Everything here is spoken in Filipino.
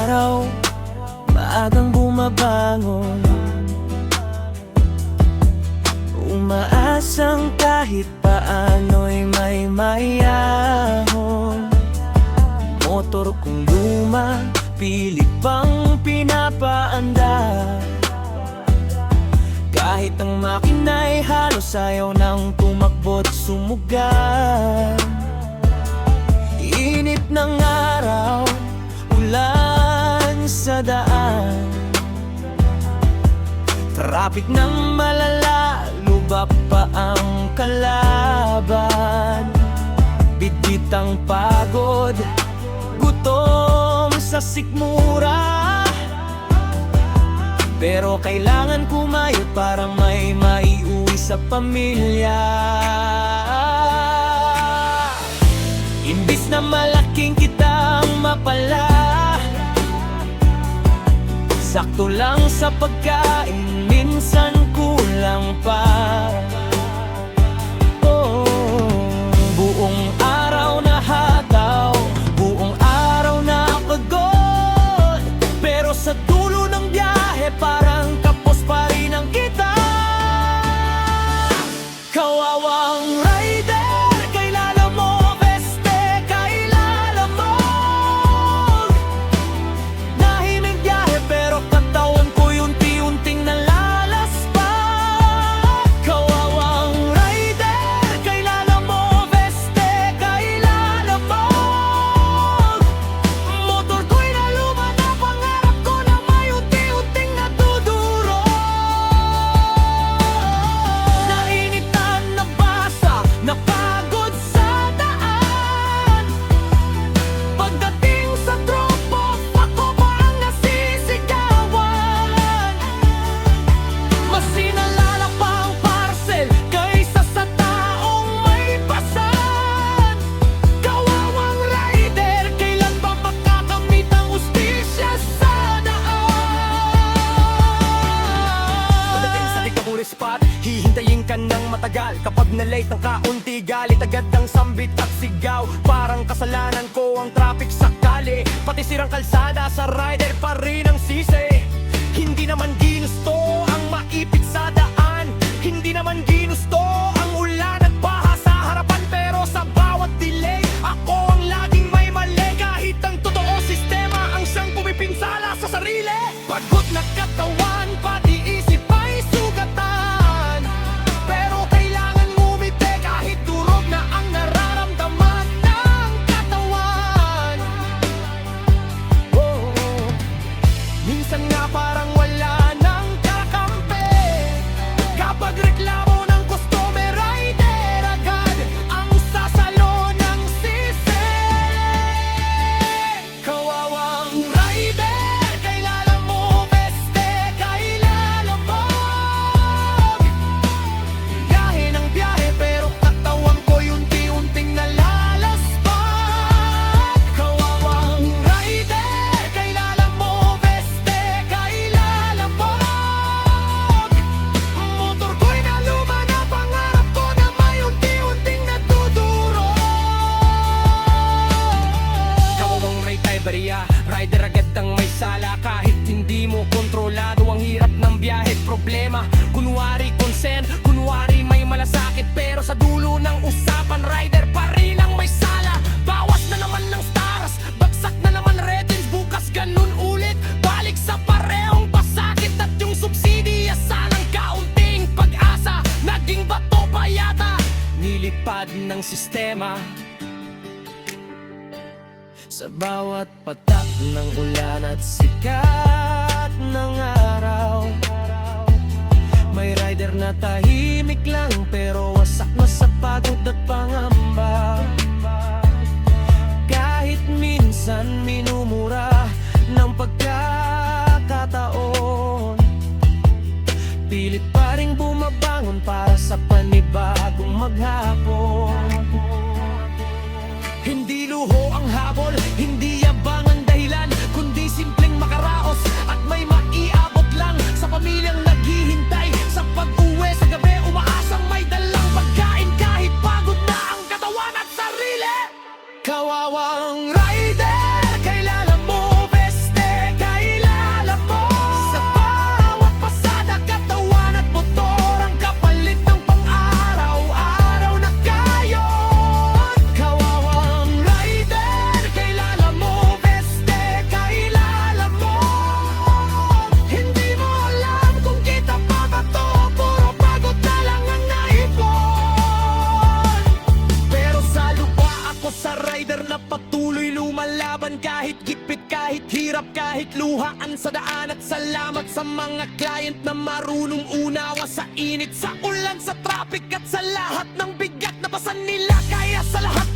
araw, maagang bumabangon, umaasang kahit paano'y may maiyahon. Motor kong luma, pilit pang pinapaandar, kahit ang makina'y halos ayaw nang tumakbo't sumugal. Init ng araw, ulan sa daan, traffic ng malala, lubak pa ang kalaban. Bidbit ang pagod, gutom sa sikmura, pero kailangan kumayot para may maiuwi sa pamilya. Imbis na malaking kitang mapala, sakto lang sa pagkain, minsan kulang pa. Oh, buong araw na hataw, buong araw na pagod, pero sa dulo ng biyahe parang kapos pa rin ang kita. Kawawang rider, kailangan mo beste, kailangan mo. Nahimik biyahe pero katawan ko'y unti-unting nalalaspak. Kawawang rider, kailangan mo beste, kailangan mo. Motor ko'y naluma na, pangarap ko na may unti-unting natuduro. Nainitan, nabasa, napagod sa daan. Pagdating sa drop-off, ako pa ang nasisigawan. Mas sinalala pa ang parcel kaysa sa taong may pasan. Kawawang rider, kailan ba makakamit ang ustisya sa daan? Pagdating sa Ticaburi spot, hihintayin ka ng matagal. Kapag na-late ang kaunti, galit agad ang sambit at sigaw. Parang kasalanan ko ang traffic sa kali, pati sirang kalsada, sa rider pa rin ang sisi. Hindi naman ginusto ang maipit sa daan, hindi naman ginusto ang ulan at baha sa harapan. Pero sa bawat delay, ako ang laging may mali. Kahit ang totoo sistema ang siyang pumipinsala sa sarili. Pagod na katawan, pati isip ay sugatan, pero kailangan ngumiti kahit durog na ang nararamdaman ng katawan. Oh, minsan nga parang wala nang kakampi. Kapag reklamo ng customer, rider agad ang sasalo ng sisi. Kawawang rider, kailangan mo beste, kailangan mo. Biyahe ng biyahe pero katawan ko'y unti-unting nalalaspak. Kawawang rider, kailangan mo beste, kailangan mo. Motor ko'y naluma na, pangarap ko na may unti-unting natuduro. Kawawang rider, rider agad ang may sala. Kahit hindi mo kontrolado ang hirap ng biyahe, problema. Kunwari consent, kunwari may malasakit, pero sa dulo ng usapan, rider pa rin ang may sala. Bawas na naman ng stars, bagsak na naman ratings, bukas ganun ulit, balik sa parehong pasakit. At yung subsidiya sanang kaunting pag-asa, naging bato pa yata, nilipad ng sistema. Sa bawat patak ng ulan at sikat ng araw, may rider na tahimik lang pero wasak na sa pagod at pangamba. Kahit minsan minumura ng pagkakataon, pilit pa ring bumabangon para sa panibagong maghapon. Hindi luho ang habol, hindi yabang ang dahilan, kundi simpleng makaraos at may maiabot lang sa pamilyang naghihintay sa pag-uwi sa gabi. Umaasang may dalang pagkain kahit pagod na ang katawan at sarili. Kawawang rider, kailangan mo hirap kahit luhaan sa daan. At salamat sa mga client na marunong unawa sa init, sa ulan, sa traffic at sa lahat ng bigat na basan nila. Kaya sa lahat